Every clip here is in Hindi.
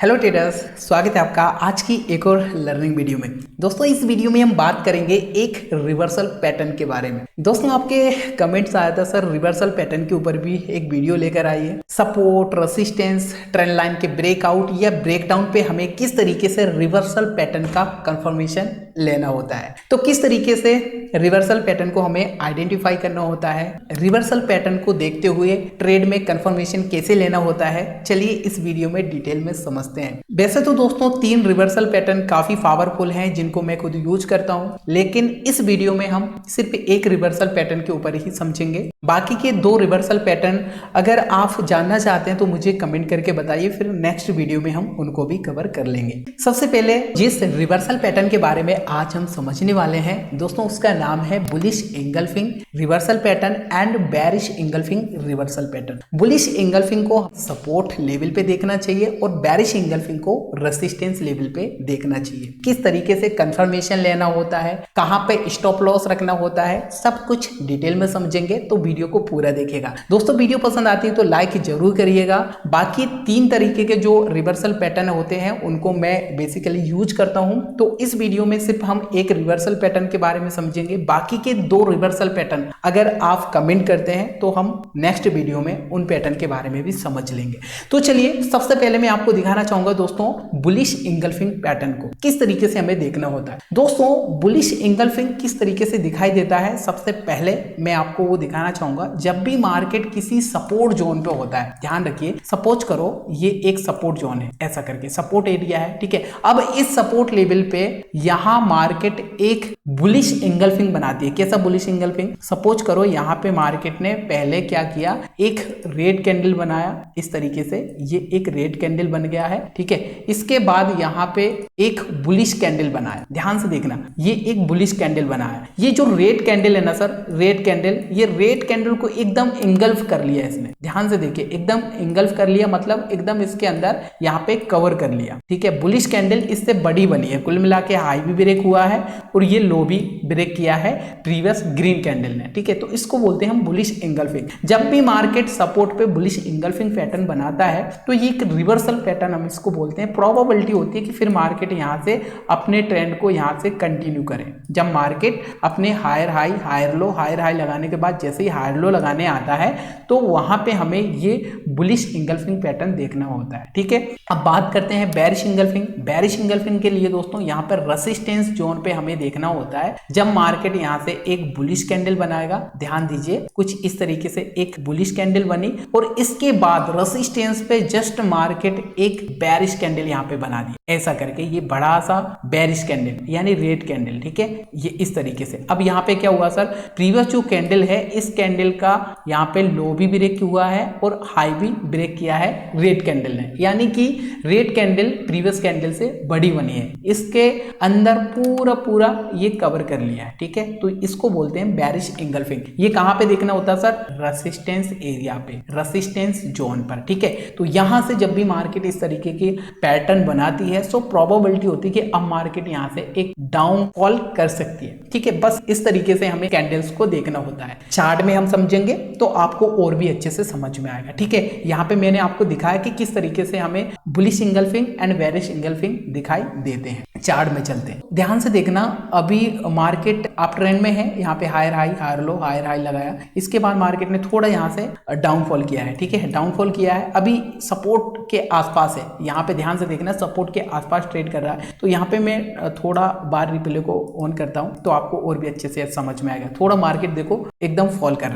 हेलो ट्रेडर्स, स्वागत है आपका आज की एक और लर्निंग वीडियो में। दोस्तों इस वीडियो में हम बात करेंगे एक रिवर्सल पैटर्न के बारे में। दोस्तों आपके कमेंट्स आया था सर रिवर्सल पैटर्न के ऊपर भी एक वीडियो लेकर आइए। सपोर्ट, रेसिस्टेंस, ट्रेंड लाइन के ब्रेकआउट या ब्रेकडाउन पे हमें किस तरीके से रिवर्सल पैटर्न का कंफर्मेशन लेना होता है, तो किस तरीके से रिवर्सल पैटर्न को हमें आइडेंटिफाई करना होता है, रिवर्सल पैटर्न को देखते हुए ट्रेड में कंफर्मेशन कैसे लेना होता है, चलिए इस वीडियो में डिटेल में समझते हैं। वैसे तो दोस्तों 3 रिवर्सल पैटर्न काफी पावरफुल हैं जिनको मैं खुद यूज करता हूं, लेकिन इस वीडियो में हम सिर्फ एक रिवर्सल पैटर्न के ऊपर ही समझेंगे। बाकी के 2 रिवर्सल पैटर्न अगर आप जानना चाहते हैं तो मुझे कमेंट करके बताइए, फिर नेक्स्ट वीडियो में हम उनको भी कवर कर लेंगे। सबसे पहले जिस रिवर्सल पैटर्न के बारे में आज हम समझने वाले हैं दोस्तों, उसका नाम है bullish engulfing reversal pattern and bearish engulfing reversal pattern. Bullish engulfing को सपोर्ट लेवल पे देखना चाहिए और बेरिश एंगल्फिंग को रेसिस्टेंस लेवल पे देखना चाहिए। किस तरीके से कंफर्मेशन लेना होता है, कहां पे स्टॉप लॉस रखना होता है, सब कुछ डिटेल में समझेंगे, तो वीडियो को पूरा देखिएगा। दोस्तों वीडियो पसंद आती है तो लाइक जरूर करिएगा। बाकी 3 तरीके के जो रिवर्सल पैटर्न होते हैं उनको मैं बेसिकली यूज करता हूं, तो इस वीडियो में सिर्फ हम एक रिवर्सल पैटर्न के बारे में समझेंगे। बाकी के 2 रिवर्सल पैटर्न अगर आप कमेंट करते हैं तो हम नेक्स्ट वीडियो में उन पैटर्न के बारे में भी समझ लेंगे। तो चलिए सबसे पहले मैं आपको दिखाना चाहूंगा दोस्तों बुलिश एंगल्फिंग पैटर्न को किस तरीके से हमें देखना होता है। दोस्तों बुलिश एंगल्फिंग किस तरीके से दिखाई देता है, सबसे पहले मैं आपको वो दिखाना चाहूंगा। जब भी मार्केट किसी सपोर्ट जोन पे होता है, ध्यान रखिए, सपोज करो ये एक सपोर्ट जोन है, ऐसा करके सपोर्ट एरिया है, ठीक है। अब इस सपोर्ट लेवल पे यहां मार्केट एक बुलिश एंगल्फिंग बनाती है। कैसा बुलिश एंगल्फिंग? सपोज करो यहां पे मार्केट ने पहले क्या किया, एक रेड कैंडल बनाया इस तरीके से, ये एक रेड कैंडल बन गया है, ठीक है। इसके बाद यहां पे एक बुलिश कैंडल बनाया, ध्यान से देखना, ये एक बुलिश कैंडल बनाया। ये जो रेड कैंडल है ना सर, रेड कैंडल, ये रेड कैंडल को एकदम इंगल्फ कर लिया इसने, ध्यान से देखिए, एकदम इंगल्फ कर लिया, मतलब एकदम इसके अंदर यहां पे कवर कर लिया, ठीक है। बुलिश कैंडल इससे बड़ी बनी है, कुल मिला के हाई भी ब्रेक हुआ है और ये लो भी ब्रेक किया है प्रीवियस ग्रीन कैंडल ने, ठीक है। तो इसको बोलते हैं हम बुलिश एंगल्फिंग। जब भी मार्केट सपोर्ट पे बुलिश एंगल्फिंग पैटर्न बनाता है तो ये एक रिवर्सल पैटर्न हम इसको बोलते हैं। प्रोबेबिलिटी होती है कि फिर मार्केट यहां से अपने ट्रेंड को यहां से कंटिन्यू करे। जब मार्केट अपने higher high higher low higher high लगाने के बाद जैसे ही हायर लो लगाने आता है तो वहां पे हमें ये बुलिश एंगल्फिंग पैटर्न देखना होता है, ठीक है। अब बात करते हैं बेरिश एंगल्फिंग। बेरिश एंगल्फिंग के लिए दोस्तों यहां पर रेसिस्टेंस जोन पे हमें देखना होता है। जब मार्केट यहां से एक बुलिश कैंडल बनाएगा, ध्यान दीजिए, कुछ इस तरीके से एक बुलिश कैंडल बनी और इसके बाद रेसिस्टेंस पे जस्ट मार्केट एक बेरिश कैंडल यहां पे बना दी, ऐसा करके ये बड़ा सा बेरिश कैंडल यानी रेड कैंडल, ठीक है, ये इस तरीके से। अब यहां पे क्या हुआ सर, प्रीवियस जो कैंडल है इस कैंडल का यहां पे लो भी ब्रेक हुआ है और हाई भी ब्रेक किया है रेड कैंडल ने, यानी कि रेड कैंडल प्रीवियस कैंडल से बड़ी बनी है, इसके अंदर पूरा ये कवर कर लिया है, ठीक है। तो इसको बोलते हैं बेरिश एंगल्फिंग। ये कहां पे देखना होता है सर, रेसिस्टेंस एरिया पे, रेसिस्टेंस जोन पर, ठीक है। तो यहां से जब भी मार्केट इस तरीके की पैटर्न बनाती है सो प्रोबेबिलिटी होती है कि अब मार्केट यहां से एक डाउनफॉल कर सकती है, ठीक है। बस इस तरीके से हमें कैंडल्स को देखना होता है। चार्ट में हम समझेंगे तो आपको और भी अच्छे से समझ में आएगा, ठीक है। यहां पे मैंने आपको दिखाया कि किस तरीके से हमें bullish engulfing and bearish engulfing दिखाई देते हैं। चार्ट में चलते हैं, ध्यान से देखना। अभी मार्केट अप ट्रेंड में है, यहाँ पे higher high higher low higher high लगाया, इसके बाद मार्केट ने थोड़ा यहाँ से डाउनफॉल किया है, ठीक है, डाउनफॉल किया है। अभी सपोर्ट के आसपास है, यहाँ पे ध्यान से देखना, सपोर्ट के आसपास ट्रेड कर रहा है। तो यहाँ पे मैं थोड़ा बार रिप्ले को ऑन करता हूँ तो आपको और भी अच्छे से समझ में आएगा। थोड़ा मार्केट देखो एकदम फॉल कर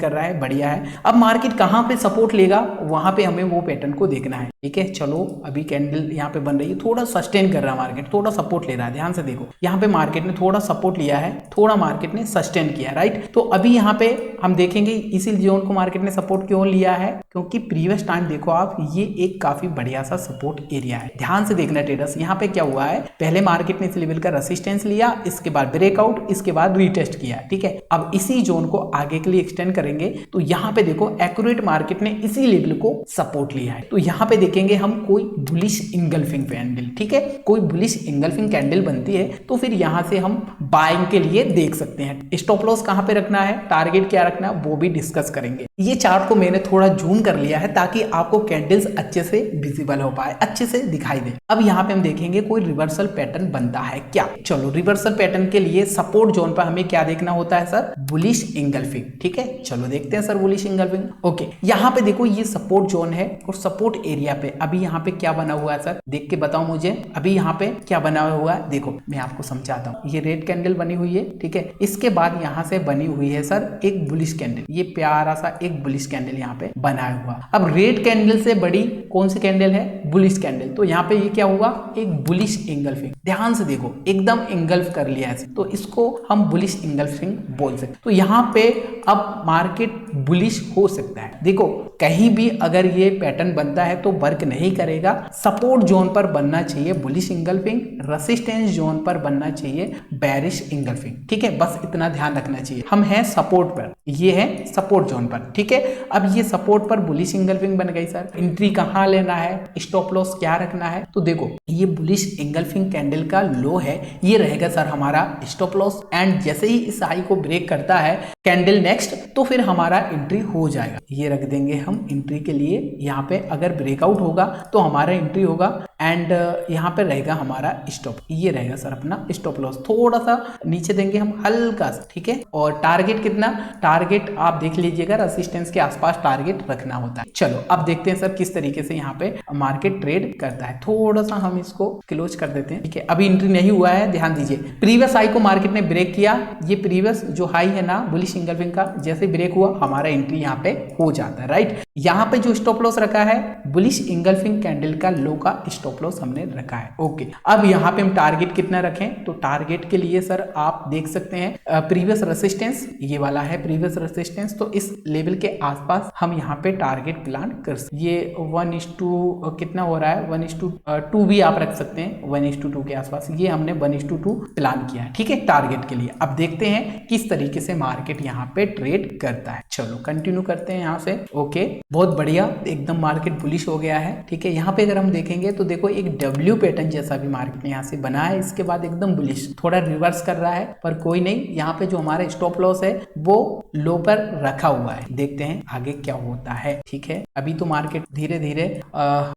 रहा है, बढ़िया है। अब मार्केट कहाँ पे सपोर्ट लेगा वहां पे हमें वो पैटर्न को देखना है, ठीक है। चलो अभी कैंडल यहाँ पे बन रही है, थोड़ा सस्टेन कर रहा है मार्केट, थोड़ा सपोर्ट ले रहा है, ध्यान से देखो, यहाँ पे मार्केट ने थोड़ा सपोर्ट लिया है, थोड़ा मार्केट ने सस्टेन किया, राइट। तो अभी यहाँ पे हम देखेंगे इसी जोन को मार्केट ने सपोर्ट क्यों लिया है, क्योंकि प्रीवियस टाइम देखो आप, ये एक काफी बढ़िया सा सपोर्ट एरिया है। ध्यान से देखना ट्रेडर्स, यहाँ पे क्या हुआ है, पहले मार्केट ने इस लेवल का रेसिस्टेंस लिया, इसके बाद ब्रेकआउट, इसके बाद रीटेस्ट किया, ठीक है। अब इसी जोन को आगे के लिए एक्सटेंड करेंगे तो यहाँ पे देखो एक्यूरेट मार्केट ने इसी लेवल को सपोर्ट लिया है। तो यहाँ पे देखेंगे हम कोई बुलिश एंगल्फिंग कैंडल, ठीक है, कोई बुलिश एंगल्फिंग कैंडल बनती है तो फिर यहां से हम बाइंग के लिए देख सकते हैं। स्टॉप लॉस कहाँ पे रखना है, टारगेट क्या रखना है, वो भी डिस्कस करेंगे। ये चार्ट को मैंने थोड़ा जूम कर लिया है ताकि आपको कैंडल्स अच्छे से विजिबल हो पाए, अच्छे से दिखाई दे। अब यहाँ पे हम देखेंगे कोई रिवर्सल पैटर्न बनता है क्या। चलो, रिवर्सल पैटर्न के लिए सपोर्ट जोन पर हमें क्या देखना होता है सर, बुलिश इंगल्फिंग। ठीक है, चलो देखते हैं सर बुलिश इंगल्फिंग। ओके, यहाँ पे देखो ये सपोर्ट जोन है और सपोर्ट एरिया पे अभी यहाँ पे क्या बना हुआ है सर, देख के बताओ मुझे। अभी यहाँ पे क्या बना हुआ है, देखो मैं आपको समझाता हूँ। ये रेड कैंडल बनी हुई है, ठीक है। इसके बाद यहाँ से बनी हुई है सर एक बुलिश कैंडल, ये प्यारा सा एक बुलिश कैंडल यहाँ पे बनाया हुआ। अब रेड कैंडल से बड़ी कौन सी कैंडल है, बुलिश कैंडल। तो यहाँ पे ये क्या हुआ, एक बुलिश इंगल्फिंग। ध्यान से देखो, एकदम इंगल्फ कर लिया है, तो इसको हम बुलिश इंगल्फिंग बोल सकते। तो यहाँ पे अब मार्केट बुलिश हो सकता है। देखो कहीं भी अगर ये पैटर्न बनता है तो वर्क नहीं करेगा। सपोर्ट जोन पर बनना चाहिए बुलिश इंगल्फिंग, रेजिस्टेंस जोन पर बनना चाहिए बेरिश इंगल्फिंग। ठीक है, बस इतना ध्यान रखना चाहिए। हम हैं सपोर्ट पर, ये है सपोर्ट जोन पर। ठीक है, अब ये सपोर्ट पर बुलिश इंगल्फिंग बन गई सर। एंट्री कहाँ लेना है, स्टॉप लॉस क्या रखना है। तो देखो ये बुलिश इंगल्फिंग कैंडल का लो है, ये रहेगा सर हमारा स्टॉप लॉस। एंड जैसे ही इस हाई को ब्रेक करता है कैंडल नेक्स्ट, तो फिर हमारा एंट्री हो जाएगा। ये रख देंगे हम एंट्री के लिए। यहाँ पे अगर ब्रेकआउट होगा तो हमारा एंट्री होगा एंड यहाँ पे रहेगा हमारा स्टॉप। ये रहेगा सर अपना स्टॉप लॉस। थोड़ा सा नीचे देंगे हम हल्का सा, ठीक है। और टारगेट कितना, टारगेट आप देख लीजिएगा, रेजिस्टेंस के आसपास टारगेट रखना होता है। चलो अब देखते हैं सर किस तरीके से यहाँ पे मार्केट ट्रेड करता है। थोड़ा सा हम इसको क्लोज कर देते हैं, ठीक है। अभी एंट्री नहीं हुआ है, ध्यान दीजिए। प्रीवियस हाई को मार्केट ने ब्रेक किया, ये प्रीवियस जो हाई है ना बुलिश इंगल्फिंग का, जैसे ब्रेक हुआ हमारा एंट्री यहाँ पे हो जाता है, राइट। यहाँ पे जो स्टॉप लॉस रखा है बुलिश इंगल्फिंग कैंडल का लो का स्टॉप लॉस हमने रखा है। ओके, अब यहाँ पे हम टारगेट कितना रखें, तो टारगेट के लिए सर आप देख सकते हैं प्रीवियस रेजिस्टेंस ये वाला है प्रीवियस रेजिस्टेंस, तो इस लेवल के आसपास हम यहाँ पे टारगेट प्लान कर सकते। ये 1:2 कितना हो रहा है, 1:2 भी आप रख सकते हैं, 1:2 के आसपास। ये हमने 1:2 प्लान किया है, ठीक है, टारगेट के लिए। अब देखते हैं किस तरीके से मार्केट यहाँ पे ट्रेड करता है। चलो कंटिन्यू करते हैं यहाँ से। ओके, बहुत बढ़िया, एकदम मार्केट बुलिश हो गया है, ठीक है। यहाँ पे अगर हम देखेंगे तो देखो एक डब्ल्यू पैटर्न जैसा भी मार्केट ने यहाँ से बना है, इसके बाद एकदम बुलिश, थोड़ा रिवर्स कर रहा है पर कोई नहीं। यहाँ पे जो हमारा स्टॉप लॉस है वो लो पर रखा हुआ है। देखते हैं आगे क्या होता है, ठीक है। अभी तो मार्केट धीरे धीरे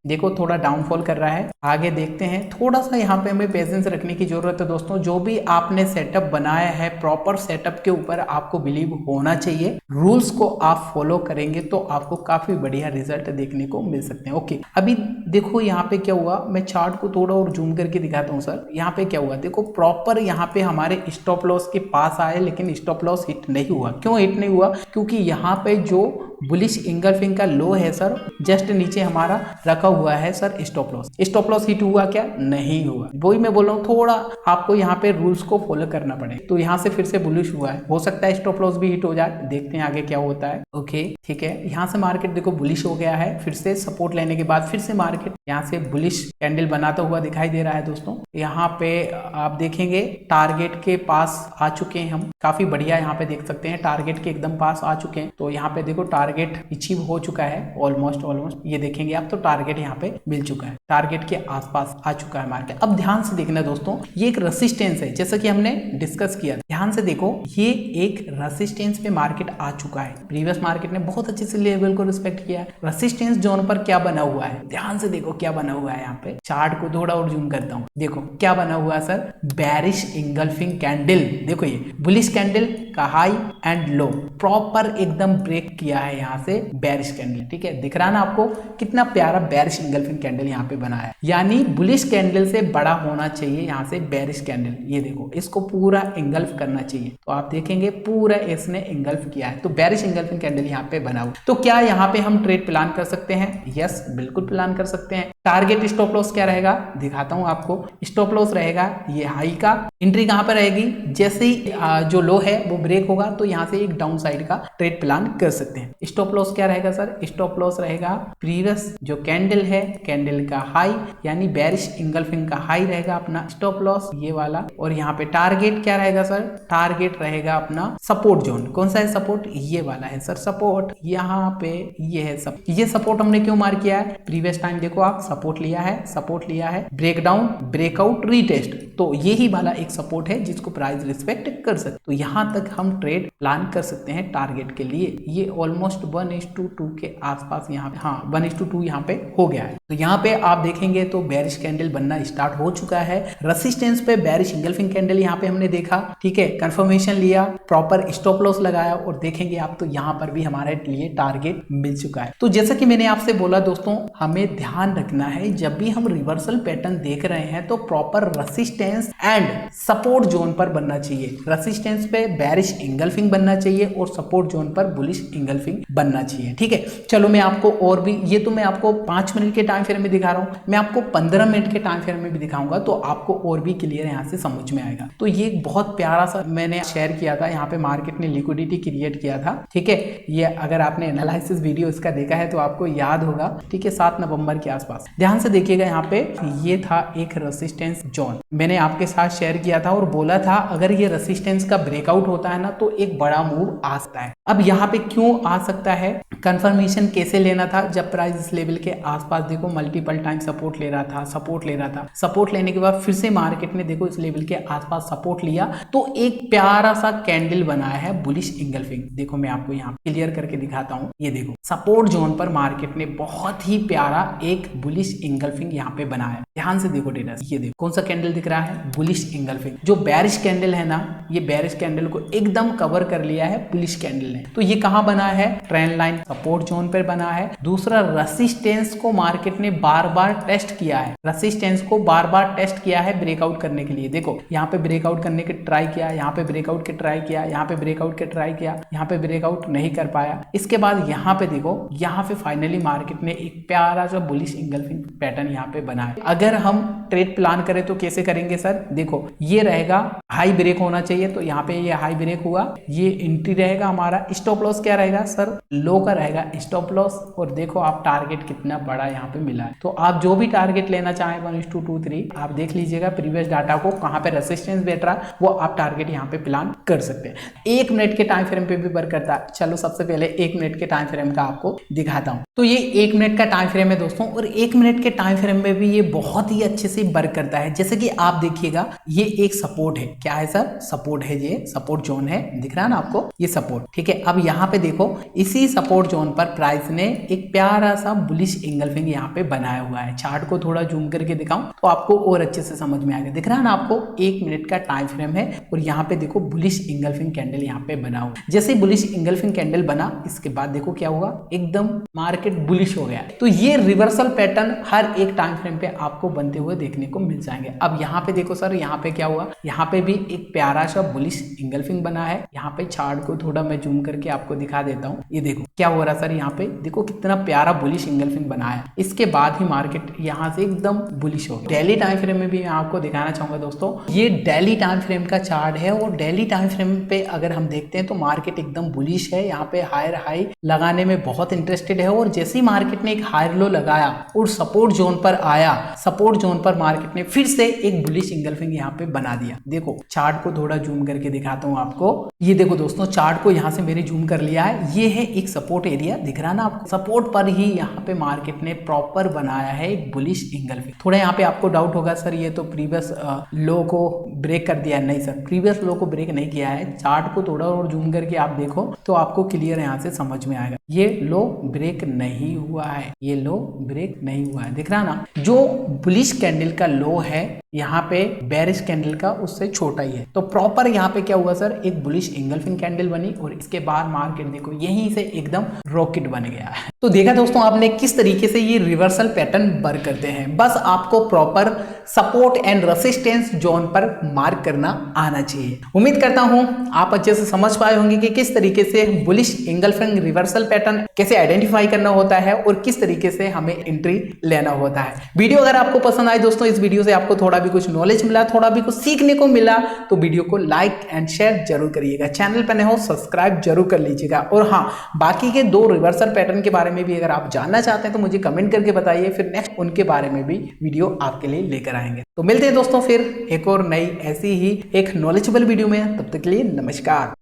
देखो थोड़ा डाउनफॉल कर रहा है। आगे देखते हैं, थोड़ा सा यहाँ पे हमें पेशेंस रखने की जरूरत है दोस्तों। जो भी आपने सेटअप बनाया है, प्रॉपर सेटअप के ऊपर आपको बिलीव होना चाहिए। रूल्स को आप फॉलो करेंगे तो आपको काफी बढ़िया रिजल्ट देखने को मिल सकते हैं। ओके, अभी देखो यहाँ पे क्या हुआ, मैं चार्ट को थोड़ा और जूम करके दिखाता हूँ सर। यहाँ पे क्या हुआ, देखो प्रॉपर यहाँ पे हमारे स्टॉप लॉस के पास आए, लेकिन स्टॉप लॉस हिट नहीं हुआ। क्यों हिट नहीं हुआ, क्योंकि यहाँ पे जो बुलिश इंगल्फिंग का लो है सर, जस्ट नीचे हमारा रखा हुआ है sir stop loss. Stop loss hit हुआ क्या, नहीं हुआ। वही मैं बोल रहा हूँ, थोड़ा आपको यहाँ पे रूल्स को फॉलो करना पड़ेगा। तो यहाँ से फिर से बुलिश हुआ है, हो सकता है स्टॉप लॉस भी हिट हो जाए। देखते हैं आगे क्या होता है। ओके, ठीक है, यहाँ से मार्केट देखो बुलिश हो गया है, फिर से सपोर्ट लेने के बाद फिर से मार्केट यहाँ से बुलिश कैंडल बनाता हुआ दिखाई दे रहा है दोस्तों। यहाँ पे आप देखेंगे टारगेट के पास आ चुके हैं हम, काफी बढ़िया यहाँ पे देख सकते हैं टारगेट के एकदम पास आ चुके हैं। तो यहाँ पे देखो टारगेट अचीव हो चुका है ऑलमोस्ट, ये देखेंगे आप तो टारगेट यहाँ पे मिल चुका है, टारगेट के आसपास आ चुका है मार्केट। अब ध्यान से देखना दोस्तों, ये एक रेजिस्टेंस है जैसा कि हमने डिस्कस किया। ध्यान से देखो, ये एक रेजिस्टेंस पे मार्केट आ चुका है। प्रीवियस मार्केट ने बहुत अच्छे से लेवल को रिस्पेक्ट किया है। रेजिस्टेंस जोन पर क्या बना हुआ है, ध्यान से देखो क्या बना हुआ है। यहाँ पे चार्ट को थोड़ा और जूम करता हूँ, देखो क्या बना हुआ है सर, बेरिश इंगल्फिंग कैंडल। देखो ये बुलिश कैंडल का हाई एंड लो प्रॉपर एकदम ब्रेक किया है यहाँ से बेरिश कैंडल, ठीक है। दिख रहा है ना आपको, कितना प्यारा बेरिश इंगल्फिंग कैंडल यहाँ पे बना है। यानी बुलिश कैंडल से बड़ा होना चाहिए यहाँ से बेरिश कैंडल। ये देखो इसको पूरा इंगल्फ करना चाहिए, तो आप देखेंगे पूरा इसने इंगल्फ किया है। तो बेरिश इंगल्फिंग कैंडल यहाँ पे बना हुआ। तो क्या यहाँ पे हम ट्रेड प्लान कर सकते हैं? यस, बिल्कुल प्लान कर सकते हैं। टारगेट स्टॉप लॉस क्या रहेगा दिखाता हूं आपको। स्टॉप लॉस रहेगा ये हाई का, एंट्री कहां पर रहेगी, जैसे ही जो लो है वो ब्रेक होगा तो यहां से एक डाउन साइड का ट्रेड प्लान कर सकते हैं। स्टॉप लॉस क्या रहेगा सर, स्टॉप लॉस रहेगा प्रीवियस जो कैंडल है, कैंडल का हाई यानी बेरिश इंगल्फिंग का हाई रहेगा अपना स्टॉप लॉस ये वाला। और यहाँ पे टारगेट क्या रहेगा सर, टारगेट रहेगा अपना सपोर्ट जोन। कौन सा है सपोर्ट, ये वाला है सर सपोर्ट। यहाँ पे ये है सब, ये सपोर्ट हमने क्यों मार किया है, प्रीवियस टाइम देखो आप सपोर्ट लिया है, सपोर्ट लिया है, ब्रेकडाउन, ब्रेकआउट, रीटेस्ट, तो यही वाला एक सपोर्ट है जिसको प्राइस रिस्पेक्ट कर सकते। तो यहाँ तक हम ट्रेड प्लान कर सकते हैं टारगेट के लिए। ये ऑलमोस्ट 1:2 के आसपास यहाँ पे, हाँ 1:2 यहाँ पे हो गया है। तो यहाँ पे आप देखेंगे तो बेरिश कैंडल बनना स्टार्ट हो चुका है। रेसिस्टेंस पे बेरिश इंगल्फिंग कैंडल यहाँ पे हमने देखा, ठीक है, कंफर्मेशन लिया, प्रॉपर स्टॉप लॉस लगाया और देखेंगे आप तो यहाँ पर भी हमारे लिए टारगेट मिल चुका है। तो जैसा कि मैंने आपसे बोला दोस्तों, हमें ध्यान रखना है जब भी हम रिवर्सल पैटर्न देख रहे हैं तो proper resistance and support zone पर बनना चाहिए। रेसिस्टेंस पे बेरिश इंगल्फिंग बनना चाहिए और सपोर्ट जोन पर बुलिश इंगल्फिंग बनना चाहिए, ठीक है। चलो मैं आपको और भी, ये तो मैं आपको 5 मिनट के टाइम फ्रेम में दिखा रहा हूं, मैं आपको 15 मिनट के टाइम फ्रेम में भी दिखाऊंगा तो आपको और भी क्लियर यहाँ से समझ में आएगा। तो ये बहुत प्यारा सा मैंने शेयर किया था, यहाँ पे मार्केट ने लिक्विडिटी क्रिएट किया था, ठीक है। ये अगर आपने एनालिसिस वीडियो इसका देखा है तो आपको याद होगा, ठीक है, 7 नवंबर के आसपास। ध्यान से देखिएगा, यहाँ पे ये था एक रेसिस्टेंस जोन, मैंने आपके साथ शेयर किया था और बोला था अगर ये रेसिस्टेंस का ब्रेकआउट होता है ना तो एक बड़ा मूव आ सकता है। अब यहाँ पे क्यों आ सकता है, कंफर्मेशन कैसे लेना था, जब प्राइस इस लेवल के आसपास देखो मल्टीपल टाइम सपोर्ट ले रहा था, सपोर्ट ले रहा था, सपोर्ट लेने के बाद फिर से मार्केट ने देखो इस लेवल के आसपास सपोर्ट लिया तो एक प्यारा सा कैंडल बनाया है बुलिश इंगल्फिंग। देखो मैं आपको यहाँ क्लियर करके दिखाता हूँ, ये देखो सपोर्ट जोन पर मार्केट ने बहुत ही प्यारा एक बुलिश इंगल्फिंग यहाँ पे बनाया। ध्यान से देखो डेटा, ये देखो कौन सा कैंडल दिख रहा है, बुलिश इंगल्फिंग। जो बेरिश कैंडल है ना, ये बेरिश कैंडल को एकदम कवर कर लिया है बुलिश कैंडल ने। तो ये कहाँ बना है, ट्रेंड लाइन सपोर्ट जोन पर बना है। दूसरा, रेसिस्टेंस को मार्केट ने बार बार टेस्ट किया है, रेसिस्टेंस को बार बार टेस्ट किया है ब्रेकआउट करने के लिए। देखो यहाँ पे ब्रेकआउट करने के ट्राई किया, यहाँ पे ब्रेकआउट के ट्राई किया, यहाँ पे ब्रेकआउट के ट्राई किया, यहाँ पे ब्रेकआउट नहीं कर पाया। इसके बाद यहाँ पे देखो, यहाँ पे फाइनली मार्केट ने एक प्यारा सा बुलिश इंगल्फिंग पैटर्न यहाँ पे बनाया। अगर हम ट्रेड प्लान करें तो कैसे करेंगे सर, देखो ये रहेगा हाई ब्रेक होना चाहिए, तो यहाँ पे ये हाई ब्रेक हुआ, ये एंट्री रहेगा हमारा। स्टॉप लॉस क्या रहेगा सर, लो का रहेगा स्टॉप लॉस। और देखो आप टारगेट कितना बड़ा यहाँ पे मिला है। तो आप जो भी टारगेट लेना चाहें 1:2, आप देख लीजिएगा प्रीवियस डाटा को, कहाँ पे रेसिस्टेंस बैठ रहा वो आप टारगेट यहाँ पे प्लान कर सकते हैं। 1 मिनट के टाइम फ्रेम पे भी वर्क करता है। चलो सबसे पहले 1 मिनट के टाइम फ्रेम का आपको दिखाता हूँ। तो ये 1 मिनट का टाइम फ्रेम है दोस्तों, और 1 मिनट के टाइम फ्रेम में भी ये बहुत ही अच्छे से वर्क करता है। जैसे कि आप देखिएगा, ये एक सपोर्ट है, क्या है सर, सपोर्ट है, ये सपोर्ट जोन है, दिख रहा है ना आपको, ये सपोर्ट, ठीक है। अब यहाँ पे देखो इसी सपोर्ट जोन पर प्राइस ने एक प्यारा सा बुलिश इंगल्फिंग यहाँ पे बनाया हुआ है। चार्ट को थोड़ा जूम करके दिखाऊं तो आपको और अच्छे से समझ में आएगा। दिख रहा है ना आपको, 1 मिनट का टाइम फ्रेम है और यहाँ पे देखो बुलिश इंगल्फिंग कैंडल यहाँ पे बना हुआ। जैसे बुलिश इंगल्फिंग कैंडल बना, इसके बाद देखो क्या हुआ, एकदम मार्केट बुलिश हो गया। तो ये रिवर्सल पैटर्न हर एक टाइम फ्रेम पे आपको बनते हुए देखने को मिल जाएंगे। अब यहाँ पे देखो सर, यहाँ पे क्या हुआ, यहाँ पे भी एक प्यारा सा बुलिश इंगल्फिंग बना है। यहाँ पे चार्ट को थोड़ा मैं जूम करके आपको दिखा देता हूँ। ये देखो क्या हो रहा है सर, यहाँ पे देखो कितना प्यारा बुलिश इंगल्फिंग बना है। इसके बाद ही मार्केट यहाँ से एकदम बुलिश हो गया। डेली टाइम फ्रेम में भी मैं आपको दिखाना चाहूंगा दोस्तों, ये डेली टाइम फ्रेम का चार्ट है और डेली टाइम फ्रेम पे अगर हम देखते हैं तो मार्केट एकदम बुलिश है। यहाँ पे हायर हाई लगाने में बहुत इंटरेस्टेड है और जैसे ही मार्केट ने एक हायर लो लगाया और सपोर्ट जोन पर आया, सपोर्ट जोन पर मार्केट ने फिर से एक बुलिश इंगल्फिंग यहाँ पे बना दिया। देखो चार्ट को थोड़ा जूम करके दिखाता हूँ आपको। ये देखो दोस्तों, चार्ट को यहाँ से मैंने जूम कर लिया है। ये है एक सपोर्ट एरिया, दिख रहा ना आपको, सपोर्ट पर ही यहाँ पे मार्केट ने प्रॉपर बनाया है एक बुलिश इंगल्फिंग। थोड़ा यहाँ पे आपको डाउट होगा सर ये तो प्रीवियस लो को ब्रेक कर दिया है। नहीं सर, प्रीवियस लो को ब्रेक नहीं किया है। चार्ट को थोड़ा और जूम करके आप देखो तो आपको क्लियर यहाँ से समझ में आएगा। ये लो ब्रेक नहीं हुआ है, ये लो ब्रेक नहीं हुआ है, दिख रहा ना। जो बुलिश कैंडल का लो है यहाँ पे बेरिश कैंडल का उससे छोटा ही है। तो प्रॉपर यहाँ पे क्या हुआ सर, एक बुलिश इंगल्फिंग कैंडल बनी और इसके बाद मार्केट देखो यहीं से एकदम रॉकेट बन गया है। तो देखा दोस्तों आपने किस तरीके से ये रिवर्सल पैटर्न वर्क करते हैं। बस आपको proper support and resistance zone पर मार्क करना आना चाहिए। उम्मीद करता हूं आप अच्छे से समझ पाए होंगे कि किस तरीके से बुलिश इंगल्फिंग रिवर्सल पैटर्न कैसे आइडेंटिफाई करना होता है और किस तरीके से हमें एंट्री लेना होता है। वीडियो अगर आपको पसंद आए दोस्तों, इस वीडियो से आपको थोड़ा भी कुछ नॉलेज मिला, थोड़ा भी कुछ सीखने को मिला, तो वीडियो को लाइक एंड शेयर जरूर करिएगा। चैनल पर नए हो सब्सक्राइब जरूर कर लीजिएगा। और हाँ, बाकी के 2 रिवर्सल पैटर्न के बारे में भी अगर आप जानना चाहते हैं तो मुझे कमेंट करके बताइए, फिर नेक्स्ट उनके बारे में भी वीडियो आपके लिए लेकर आएंगे। तो मिलते हैं दोस्तों फिर एक और नई ऐसी ही एक नॉलेजेबल वीडियो में। तब तक के लिए नमस्कार।